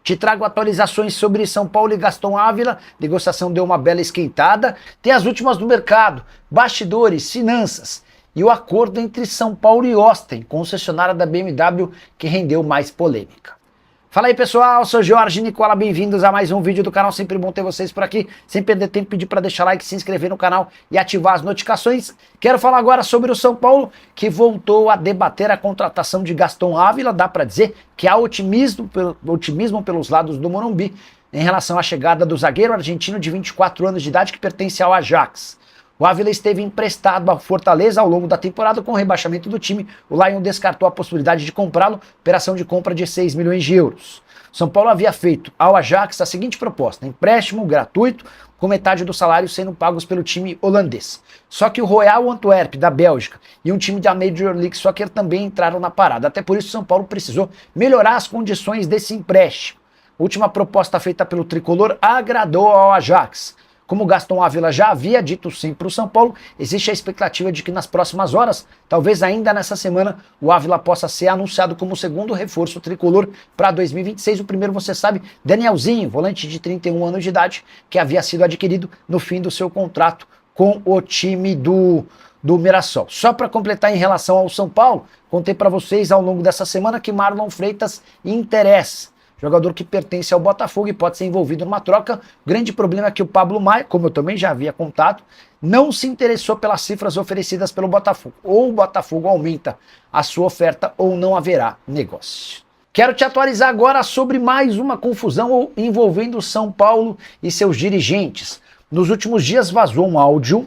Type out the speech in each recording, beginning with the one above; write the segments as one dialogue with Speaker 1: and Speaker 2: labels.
Speaker 1: Te trago atualizações sobre São Paulo e Gaston Ávila, negociação deu uma bela esquentada, tem as últimas do mercado, bastidores, finanças e o acordo entre São Paulo e Austin, concessionária da BMW, que rendeu mais polêmica. Fala aí pessoal, sou Jorge Nicola, bem-vindos a mais um vídeo do canal, sempre bom ter vocês por aqui, sem perder tempo, pedir para deixar like, se inscrever no canal e ativar as notificações. Quero falar agora sobre o São Paulo, que voltou a debater a contratação de Gaston Ávila, dá para dizer que há otimismo pelos lados do Morumbi em relação à chegada do zagueiro argentino de 24 anos de idade que pertence ao Ajax. O Ávila esteve emprestado ao Fortaleza ao longo da temporada. Com o rebaixamento do time, o Lion descartou a possibilidade de comprá-lo, operação de compra de 6 milhões de euros. São Paulo havia feito ao Ajax a seguinte proposta: empréstimo gratuito, com metade do salário sendo pagos pelo time holandês. Só que o Royal Antwerp, da Bélgica, e um time da Major League Soccer também entraram na parada. Até por isso, São Paulo precisou melhorar as condições desse empréstimo. A última proposta feita pelo tricolor agradou ao Ajax. Como o Gaston Ávila já havia dito sim para o São Paulo, existe a expectativa de que nas próximas horas, talvez ainda nessa semana, o Ávila possa ser anunciado como o segundo reforço tricolor para 2026. O primeiro, você sabe, Danielzinho, volante de 31 anos de idade, que havia sido adquirido no fim do seu contrato com o time do Mirassol. Só para completar em relação ao São Paulo, contei para vocês ao longo dessa semana que Marlon Freitas interessa. Jogador que pertence ao Botafogo e pode ser envolvido numa troca. O grande problema é que o Pablo Maia, como eu também já havia contado, não se interessou pelas cifras oferecidas pelo Botafogo. Ou o Botafogo aumenta a sua oferta ou não haverá negócio. Quero te atualizar agora sobre mais uma confusão envolvendo São Paulo e seus dirigentes. Nos últimos dias vazou um áudio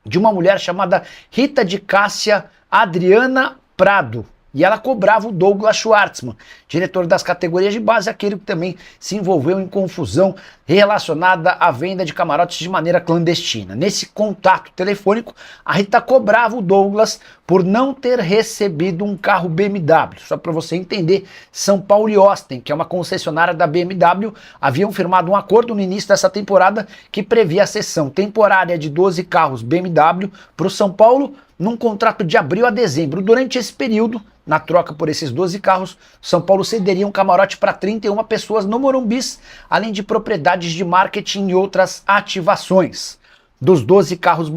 Speaker 1: de uma mulher chamada Rita de Cássia Adriana Prado. E ela cobrava o Douglas Schwartzman, diretor das categorias de base, aquele que também se envolveu em confusão relacionada à venda de camarotes de maneira clandestina. Nesse contato telefônico, a Rita cobrava o Douglas por não ter recebido um carro BMW. Só para você entender, São Paulo e Austin, que é uma concessionária da BMW, haviam firmado um acordo no início dessa temporada que previa a cessão temporária de 12 carros BMW para o São Paulo, num contrato de abril a dezembro. Durante esse período, na troca por esses 12 carros, São Paulo cederia um camarote para 31 pessoas no Morumbis, além de propriedades de marketing e outras ativações. Dos 12 carros,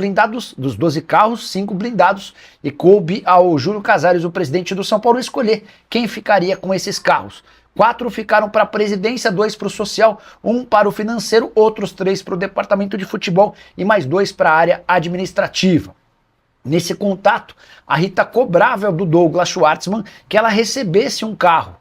Speaker 1: 5 blindados, e coube ao Júlio Casares, o presidente do São Paulo, escolher quem ficaria com esses carros. 4 ficaram para a presidência, 2 para o social, 1 para o financeiro, outros 3 para o departamento de futebol e mais 2 para a área administrativa. Nesse contato, a Rita cobrava do Douglas Schwartzman que ela recebesse um carro.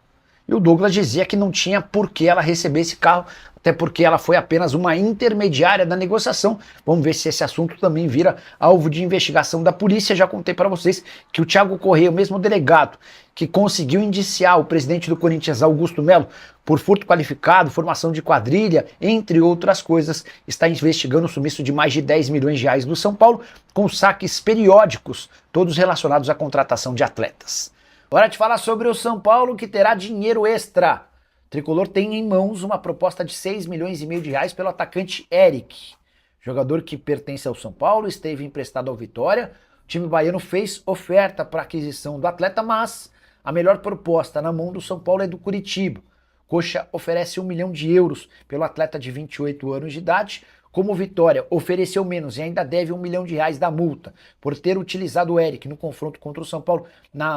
Speaker 1: E o Douglas dizia que não tinha por que ela receber esse carro, até porque ela foi apenas uma intermediária da negociação. Vamos ver se esse assunto também vira alvo de investigação da polícia. Já contei para vocês que o Thiago Corrêa, o mesmo delegado que conseguiu indiciar o presidente do Corinthians, Augusto Melo, por furto qualificado, formação de quadrilha, entre outras coisas, está investigando o sumiço de mais de 10 milhões de reais do São Paulo, com saques periódicos, todos relacionados à contratação de atletas. Hora de falar sobre o São Paulo, que terá dinheiro extra. O tricolor tem em mãos uma proposta de 6 milhões e meio de reais pelo atacante Eric. Jogador que pertence ao São Paulo, esteve emprestado ao Vitória. O time baiano fez oferta para aquisição do atleta, mas a melhor proposta na mão do São Paulo é do Curitiba. Coxa oferece 1 milhão de euros pelo atleta de 28 anos de idade. Como o Vitória ofereceu menos e ainda deve 1 milhão de reais da multa por ter utilizado o Eric no confronto contra o São Paulo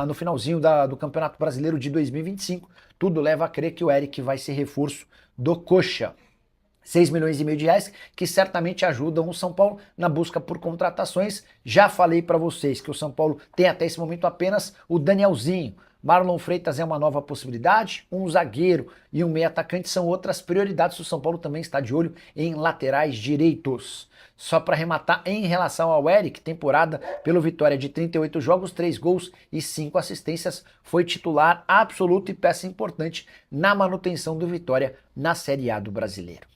Speaker 1: no finalzinho do Campeonato Brasileiro de 2025, tudo leva a crer que o Eric vai ser reforço do Coxa. 6 milhões e meio de reais que certamente ajudam o São Paulo na busca por contratações. Já falei para vocês que o São Paulo tem até esse momento apenas o Danielzinho. Marlon Freitas é uma nova possibilidade, um zagueiro e um meio atacante são outras prioridades. O São Paulo também está de olho em laterais direitos. Só para arrematar, em relação ao Eric, temporada pelo Vitória de 38 jogos, 3 gols e 5 assistências, foi titular absoluto e peça importante na manutenção do Vitória na Série A do Brasileiro.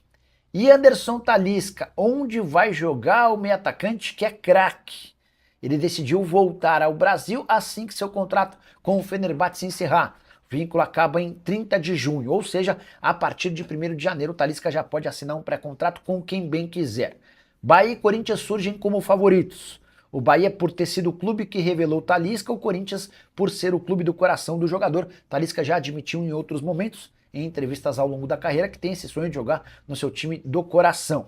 Speaker 1: E Anderson Talisca, onde vai jogar o meio atacante que é craque? Ele decidiu voltar ao Brasil assim que seu contrato com o Fenerbahçe se encerrar. O vínculo acaba em 30 de junho, ou seja, a partir de 1º de janeiro, o Talisca já pode assinar um pré-contrato com quem bem quiser. Bahia e Corinthians surgem como favoritos. O Bahia por ter sido o clube que revelou Talisca, o Corinthians por ser o clube do coração do jogador. Talisca já admitiu em outros momentos, em entrevistas ao longo da carreira que tem esse sonho de jogar no seu time do coração.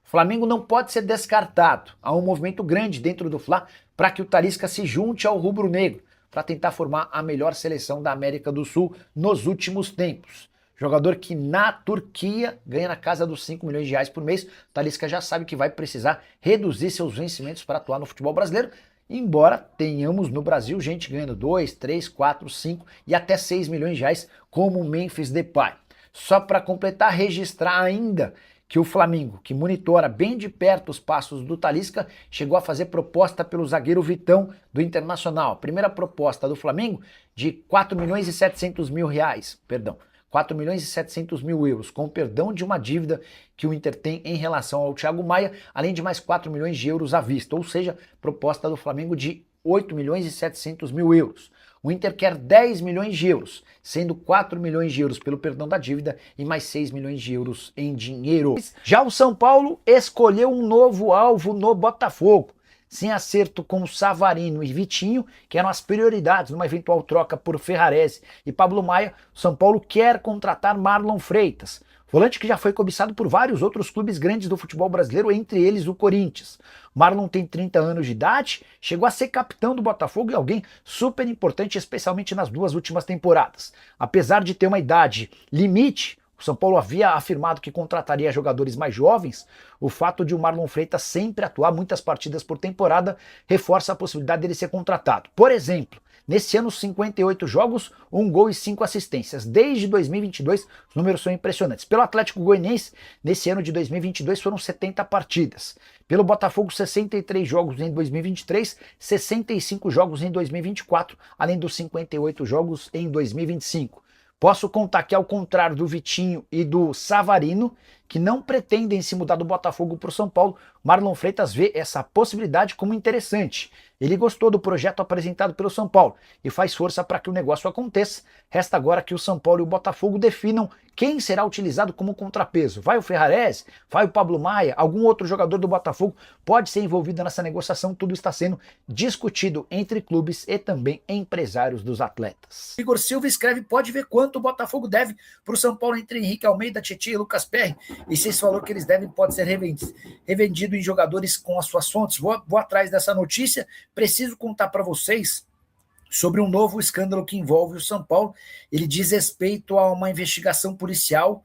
Speaker 1: O Flamengo não pode ser descartado. Há um movimento grande dentro do Fla para que o Talisca se junte ao rubro-negro, para tentar formar a melhor seleção da América do Sul nos últimos tempos. Jogador que na Turquia ganha na casa dos 5 milhões de reais por mês. O Talisca já sabe que vai precisar reduzir seus vencimentos para atuar no futebol brasileiro, embora tenhamos no Brasil gente ganhando 2, 3, 4, 5 e até 6 milhões de reais, como o Memphis Depay. Só para completar, registrar ainda que o Flamengo, que monitora bem de perto os passos do Talisca, chegou a fazer proposta pelo zagueiro Vitão do Internacional. A primeira proposta do Flamengo de 4 milhões e 700 mil reais, perdão, 4 milhões e 700 mil euros, com perdão de uma dívida que o Inter tem em relação ao Thiago Maia, além de mais 4 milhões de euros à vista, ou seja, proposta do Flamengo de 8 milhões e 700 mil euros. O Inter quer 10 milhões de euros, sendo 4 milhões de euros pelo perdão da dívida e mais 6 milhões de euros em dinheiro. Já o São Paulo escolheu um novo alvo no Botafogo, sem acerto com Savarino e Vitinho, que eram as prioridades numa eventual troca por Ferrarese e Pablo Maia. O São Paulo quer contratar Marlon Freitas, volante que já foi cobiçado por vários outros clubes grandes do futebol brasileiro, entre eles o Corinthians. Marlon tem 30 anos de idade, chegou a ser capitão do Botafogo e alguém super importante, especialmente nas 2 últimas temporadas. Apesar de ter uma idade limite, o São Paulo havia afirmado que contrataria jogadores mais jovens. O fato de o Marlon Freitas sempre atuar muitas partidas por temporada reforça a possibilidade dele ser contratado. Por exemplo, nesse ano, 58 jogos, 1 gol e 5 assistências. Desde 2022, os números são impressionantes. Pelo Atlético Goianiense, nesse ano de 2022, foram 70 partidas. Pelo Botafogo, 63 jogos em 2023, 65 jogos em 2024, além dos 58 jogos em 2025. Posso contar que, ao contrário do Vitinho e do Savarino, que não pretendem se mudar do Botafogo para o São Paulo, Marlon Freitas vê essa possibilidade como interessante. Ele gostou do projeto apresentado pelo São Paulo e faz força para que o negócio aconteça. Resta agora que o São Paulo e o Botafogo definam quem será utilizado como contrapeso. Vai o Ferrarese? Vai o Pablo Maia? Algum outro jogador do Botafogo pode ser envolvido nessa negociação? Tudo está sendo discutido entre clubes e também empresários dos atletas. Igor Silva escreve: pode ver quanto o Botafogo deve para o São Paulo entre Henrique Almeida, Tietê e Lucas Perry. E se esse valor que eles devem pode ser revendido em jogadores com as suas fontes. Vou atrás dessa notícia. Preciso contar para vocês sobre um novo escândalo que envolve o São Paulo. Ele diz respeito a uma investigação policial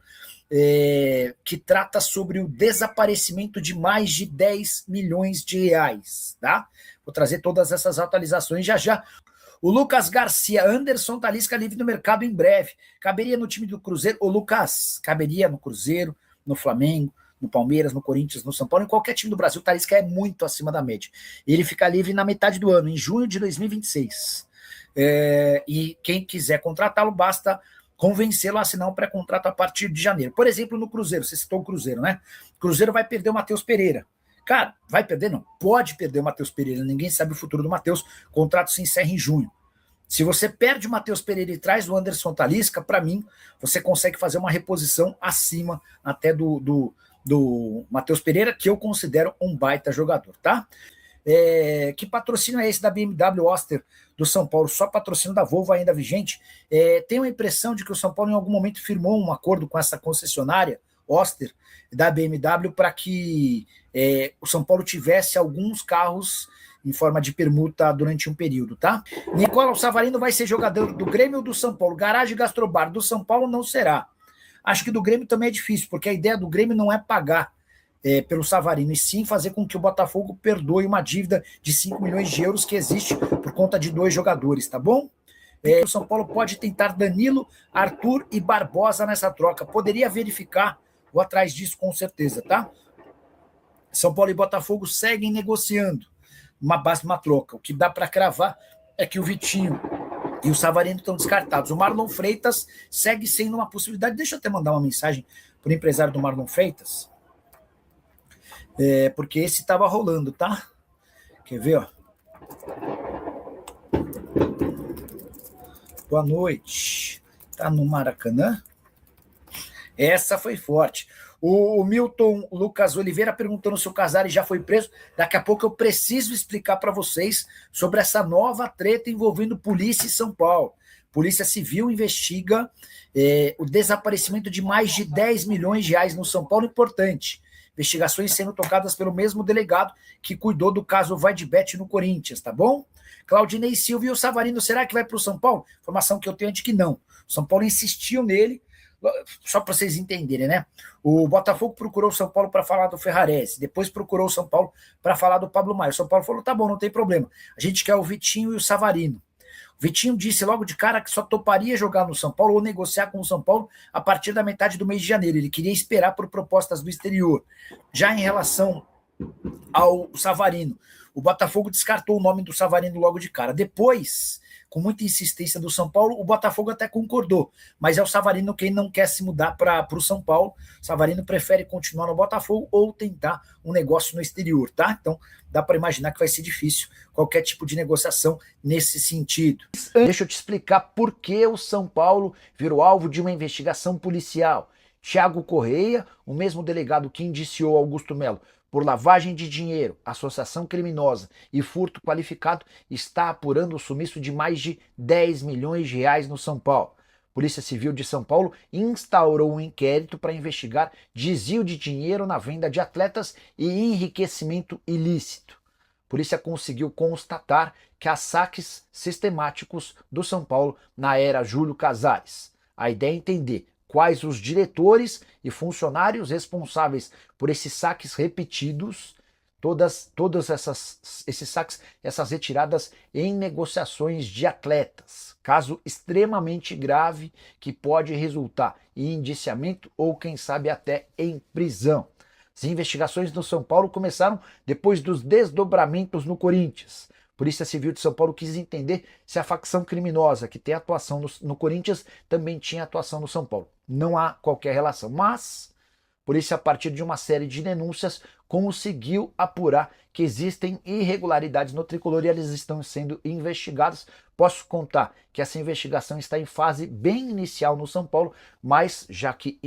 Speaker 1: que trata sobre o desaparecimento de mais de 10 milhões de reais. Tá? Vou trazer todas essas atualizações já já. O Lucas Garcia, Anderson Talisca livre no mercado em breve. Caberia no time do Cruzeiro? O Lucas, caberia no Cruzeiro, no Flamengo, no Palmeiras, no Corinthians, no São Paulo, em qualquer time do Brasil. O Talisca é muito acima da média. Ele fica livre na metade do ano, em junho de 2026. E quem quiser contratá-lo, basta convencê-lo a assinar um pré-contrato a partir de janeiro. Por exemplo, no Cruzeiro, você citou o Cruzeiro, né? O Cruzeiro vai perder o Matheus Pereira. Cara, vai perder? Não. Pode perder o Matheus Pereira. Ninguém sabe o futuro do Matheus. O contrato se encerra em junho. Se você perde o Matheus Pereira e traz o Anderson Talisca, para mim, você consegue fazer uma reposição acima até do Matheus Pereira, que eu considero um baita jogador, tá? Que patrocínio é esse da BMW Oster do São Paulo? Só patrocínio da Volvo ainda vigente? Tenho a impressão de que o São Paulo em algum momento firmou um acordo com essa concessionária Oster da BMW para que o São Paulo tivesse alguns carros em forma de permuta durante um período, tá? Nicolau Savarino vai ser jogador do Grêmio ou do São Paulo? Garagem Gastrobar do São Paulo não será. Acho que do Grêmio também é difícil, porque a ideia do Grêmio não é pagar pelo Savarino, e sim fazer com que o Botafogo perdoe uma dívida de 5 milhões de euros que existe por conta de 2 jogadores, tá bom? O São Paulo pode tentar Danilo, Arthur e Barbosa nessa troca. Poderia verificar, vou atrás disso com certeza, tá? São Paulo e Botafogo seguem negociando uma base de uma troca. O que dá para cravar é que o Vitinho e o Savarino estão descartados. O Marlon Freitas segue sendo uma possibilidade. Deixa eu até mandar uma mensagem para o empresário do Marlon Freitas, porque esse estava rolando, tá? Quer ver, ó? Boa noite. Tá no Maracanã? Essa foi forte. O Milton Lucas Oliveira perguntando se o Casares já foi preso. Daqui a pouco eu preciso explicar para vocês sobre essa nova treta envolvendo polícia e São Paulo. Polícia Civil investiga o desaparecimento de mais de 10 milhões de reais no São Paulo. Importante. Investigações sendo tocadas pelo mesmo delegado que cuidou do caso Vaidbet no Corinthians, tá bom? Claudinei Silva e o Savarino, será que vai para o São Paulo? Informação que eu tenho é de que não. O São Paulo insistiu nele, só para vocês entenderem, né? O Botafogo procurou o São Paulo para falar do Ferrarese, depois procurou o São Paulo para falar do Pablo Maia. O São Paulo falou, tá bom, não tem problema. A gente quer o Vitinho e o Savarino. O Vitinho disse logo de cara que só toparia jogar no São Paulo ou negociar com o São Paulo a partir da metade do mês de janeiro. Ele queria esperar por propostas do exterior. Já em relação ao Savarino, o Botafogo descartou o nome do Savarino logo de cara. Depois, com muita insistência do São Paulo, o Botafogo até concordou, mas é o Savarino quem não quer se mudar para o São Paulo. O Savarino prefere continuar no Botafogo ou tentar um negócio no exterior, tá? Então, dá para imaginar que vai ser difícil qualquer tipo de negociação nesse sentido. Deixa eu te explicar por que o São Paulo virou alvo de uma investigação policial. Thiago Correia, o mesmo delegado que indiciou Augusto Melo por lavagem de dinheiro, associação criminosa e furto qualificado, está apurando o sumiço de mais de 10 milhões de reais no São Paulo. Polícia Civil de São Paulo instaurou um inquérito para investigar desvio de dinheiro na venda de atletas e enriquecimento ilícito. Polícia conseguiu constatar que há saques sistemáticos do São Paulo na era Júlio Casares. A ideia é entender quais os diretores e funcionários responsáveis por esses saques repetidos, todas esses saques, essas retiradas em negociações de atletas. Caso extremamente grave que pode resultar em indiciamento ou, quem sabe, até em prisão. As investigações no São Paulo começaram depois dos desdobramentos no Corinthians. Polícia Civil de São Paulo quis entender se a facção criminosa que tem atuação no Corinthians também tinha atuação no São Paulo. Não há qualquer relação, mas a polícia, a partir de uma série de denúncias, conseguiu apurar que existem irregularidades no Tricolor e elas estão sendo investigadas. Posso contar que essa investigação está em fase bem inicial no São Paulo, mas já que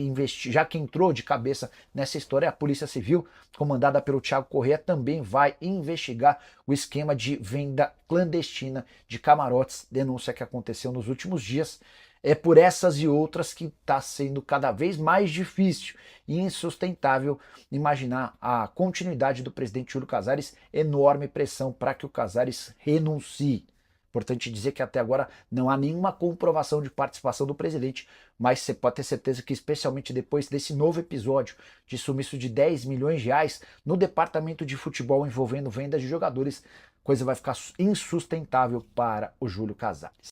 Speaker 1: entrou de cabeça nessa história, a Polícia Civil, comandada pelo Thiago Correia, também vai investigar o esquema de venda clandestina de camarotes, denúncia que aconteceu nos últimos dias. É por essas e outras que está sendo cada vez mais difícil e insustentável imaginar a continuidade do presidente Júlio Casares, enorme pressão para que o Casares renuncie. Importante dizer que até agora não há nenhuma comprovação de participação do presidente, mas você pode ter certeza que, especialmente depois desse novo episódio de sumiço de 10 milhões de reais no departamento de futebol envolvendo venda de jogadores, coisa vai ficar insustentável para o Júlio Casares.